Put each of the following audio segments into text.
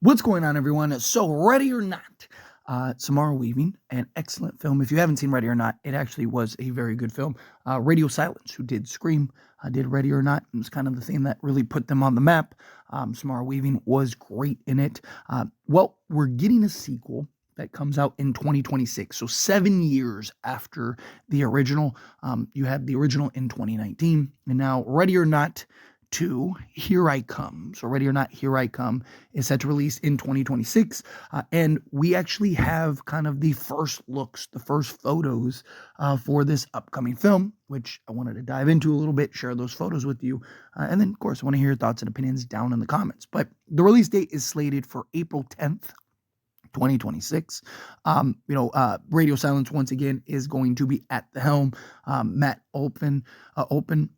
What's going on, everyone? So, Ready or Not, Samara Weaving, an excellent film. If you haven't seen Ready or Not, it actually was a very good film. Radio Silence, who did Scream, did Ready or Not. It was kind of the thing that really put them on the map. Samara Weaving was great in it. Well, we're getting a sequel that comes out in 2026. So 7 years after the original. You had the original in 2019, and now Ready or Not 2, Here I Come. So Ready or Not, Here I Come is set to release in 2026. And we actually have kind of the first looks, the first photos for this upcoming film, which I wanted to dive into a little bit, share those photos with you. And then, of course, I want to hear your thoughts and opinions down in the comments. But the release date is slated for April 10th. 2026. Radio Silence once again is going to be at the helm. Matt Open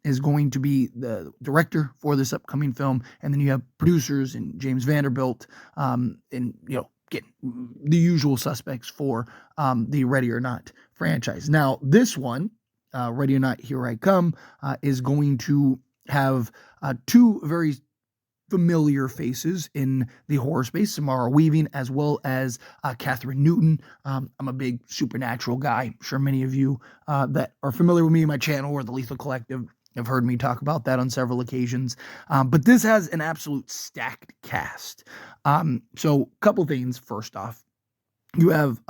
is going to be the director for this upcoming film, and then you have producers and James Vanderbilt, and get the usual suspects for the Ready or Not franchise. Now, this one, Ready or Not, Here I Come, is going to have two very familiar faces in the horror space, Samara Weaving, as well as Catherine Newton. I'm a big Supernatural guy. I'm sure many of you that are familiar with me and my channel or the Lethal Collective have heard me talk about that on several occasions. But this has an absolute stacked cast. So a couple things. First off, you have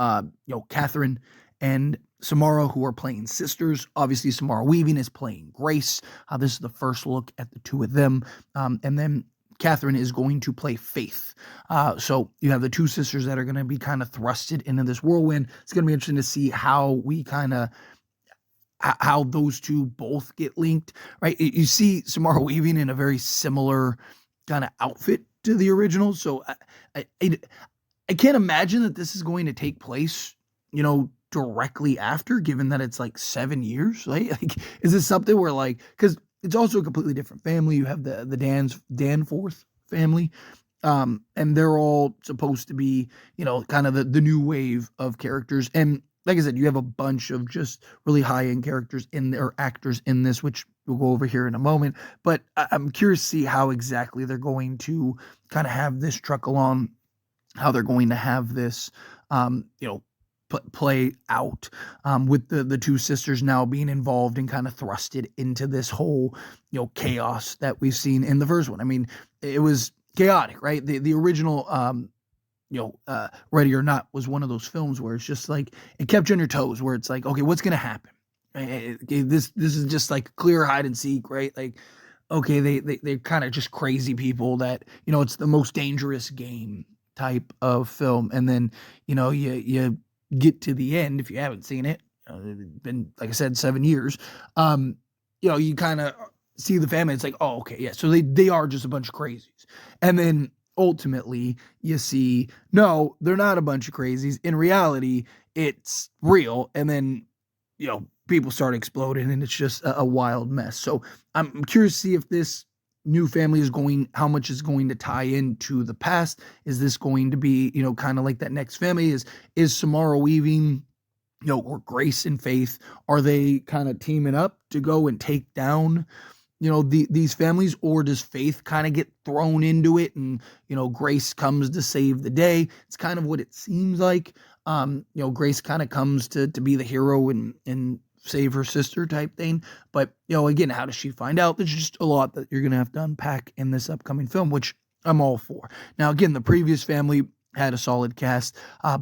Catherine and Samara, who are playing sisters. Obviously, Samara Weaving is playing Grace. This is the first look at the two of them. And then Catherine is going to play Faith. So you have the two sisters that are going to be kind of thrusted into this whirlwind. It's going to be interesting to see how we kind of how those two both get linked, right? You see Samara Weaving in a very similar kind of outfit to the original. So I can't imagine that this is going to take place, directly after, given that it's like 7 years, right? Like, is this something where because it's also a completely different family. You have the Danforth family, and they're all supposed to be, kind of the new wave of characters. And like I said, you have a bunch of just really high end characters in there, actors in this, which we'll go over here in a moment. But I'm curious to see how exactly they're going to kind of have this truck along, how they're going to have this, play out, with the two sisters now being involved and kind of thrusted into this whole chaos that we've seen in the first one. I mean, it was chaotic, right? The original Ready or Not was one of those films where it's just like it kept you on your toes, where it's like, okay, what's gonna happen? This is just like clear hide and seek, right? Like, okay, they're kind of just crazy people that it's the most dangerous game type of film, and then you get to the end. If you haven't seen it, it's been, like I said, 7 years. You kind of see the family. It's like, oh, okay, yeah. So they are just a bunch of crazies, and then ultimately you see, no, they're not a bunch of crazies. In reality, it's real, and then people start exploding, and it's just a wild mess. So I'm curious to see if this new family is how much is going to tie into the past. Is this going to be, kind of like that next family? Is Samara Weaving, or Grace and Faith, are they kind of teaming up to go and take down, these families, or does Faith kind of get thrown into it and, Grace comes to save the day? It's kind of what it seems like. Grace kind of comes to be the hero and save her sister type thing. But, again, how does she find out? There's just a lot that you're going to have to unpack in this upcoming film, which I'm all for. Now, again, the previous family had a solid cast,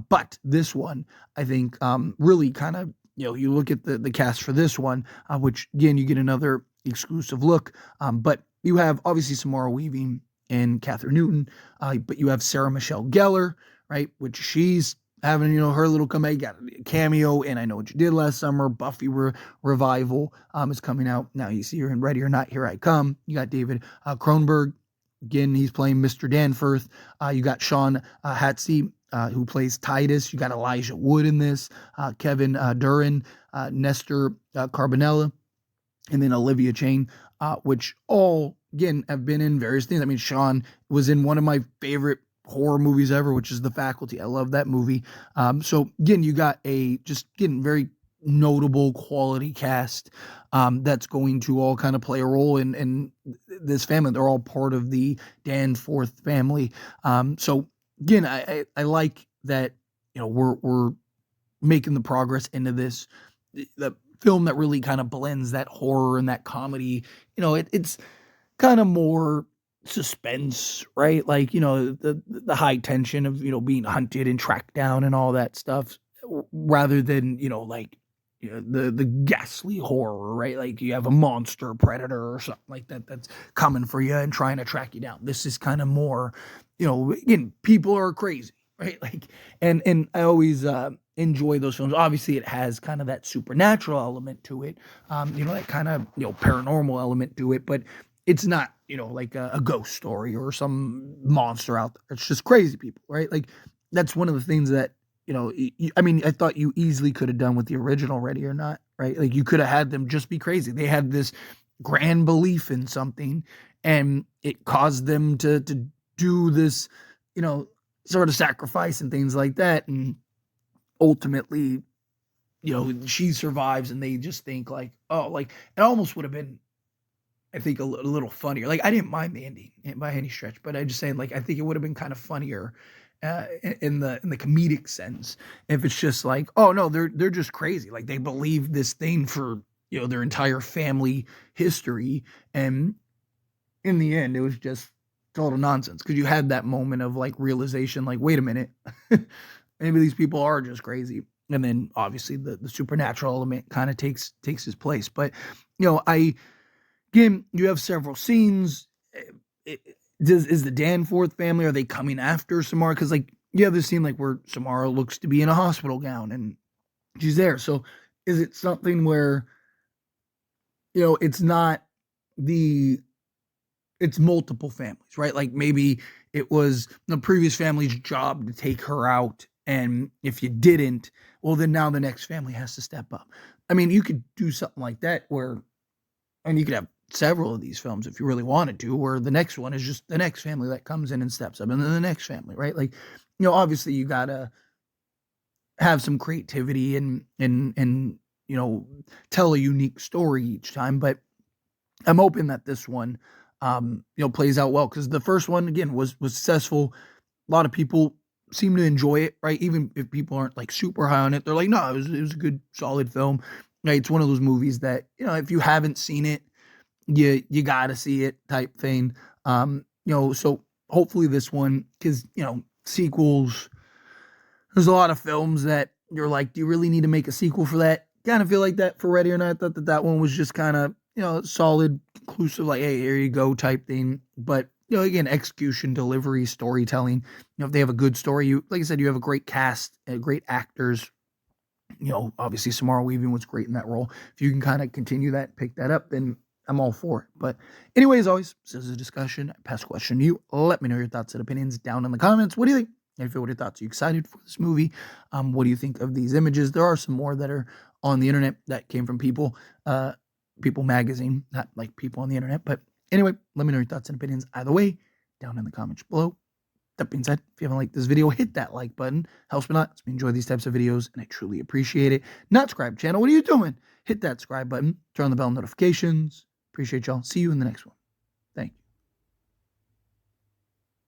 but this one, I think, really kind of, you look at the cast for this one, which, again, you get another exclusive look, but you have, obviously, Samara Weaving and Catherine Newton, but you have Sarah Michelle Gellar, right, which she's having, her little comeback. You got a cameo, and I Know What You Did Last Summer. Buffy revival is coming out. Now you see her in Ready or Not, Here I Come. You got David Cronenberg. Again, he's playing Mr. Danforth. You got Sean Hatzie, who plays Titus. You got Elijah Wood in this. Kevin Duran, Nestor Carbonella, and then Olivia Chain, which all, again, have been in various things. I mean, Sean was in one of my favorite horror movies ever, which is The Faculty. I love that movie. So again, you got getting very notable quality cast that's going to all kind of play a role in this family. They're all part of the Danforth family. So again, I like that, we're making the progress into this, the film that really kind of blends that horror and that comedy. It's kind of more suspense, right? Like, the high tension of, being hunted and tracked down and all that stuff, rather than, like, the ghastly horror, right? Like you have a monster predator or something like that that's coming for you and trying to track you down. This is kind of more, again, people are crazy, right? Like, and I always enjoy those films. Obviously, it has kind of that supernatural element to it, that kind of, paranormal element to it, but it's not, like a ghost story or some monster out there. It's just crazy people, right? Like that's one of the things that, I mean, I thought you easily could have done with the original Ready or Not, right? Like you could have had them just be crazy. They had this grand belief in something, and it caused them to do this, sort of sacrifice and things like that. And ultimately, she survives, and they just think like, oh, like it almost would have been, I think, a little funnier. Like I didn't mind the ending by any stretch, but I just saying, like, I think it would have been kind of funnier in the comedic sense if it's just like, oh no, they're just crazy. Like they believe this thing for, their entire family history, and in the end, it was just total nonsense because you had that moment of like realization, like, wait a minute, maybe these people are just crazy. And then obviously the supernatural element kind of takes his place. But I again, you have several scenes. Is the Danforth family, are they coming after Samara? Because like you have this scene like where Samara looks to be in a hospital gown and she's there. So is it something where it's not the it's multiple families, right? Like maybe it was the previous family's job to take her out, and if you didn't, well, then now the next family has to step up. I mean, you could do something like that where, and you could have several of these films if you really wanted to, where the next one is just the next family that comes in and steps up, and then the next family, right? Like, obviously you gotta have some creativity and tell a unique story each time. But I'm hoping that this one, plays out well because the first one again was successful. A lot of people seem to enjoy it, right? Even if people aren't like super high on it, they're like, no, it was a good, solid film. Right? It's one of those movies that if you haven't seen it, you gotta see it type thing. So hopefully this one, because sequels, there's a lot of films that you're like, do you really need to make a sequel for that? Kind of feel like that for Ready or Not. I thought that one was just kind of solid, conclusive, like, hey, here you go type thing. But again, execution, delivery, storytelling. If they have a good story, you like I said, you have a great cast, great actors. Obviously Samara Weaving was great in that role. If you can kind of continue that, pick that up, then I'm all for it. But anyway, as always, this is a discussion. I pass question to you. Let me know your thoughts and opinions down in the comments. What do you think? What are your thoughts? Are you excited for this movie? What do you think of these images? There are some more that are on the internet that came from People magazine, not like people on the internet. But anyway, let me know your thoughts and opinions either way down in the comments below. That being said, if you haven't liked this video, hit that like button. Helps me a lot. Lets me enjoy these types of videos, and I truly appreciate it. Not subscribe channel. What are you doing? Hit that subscribe button. Turn on the bell notifications. Appreciate y'all. See you in the next one.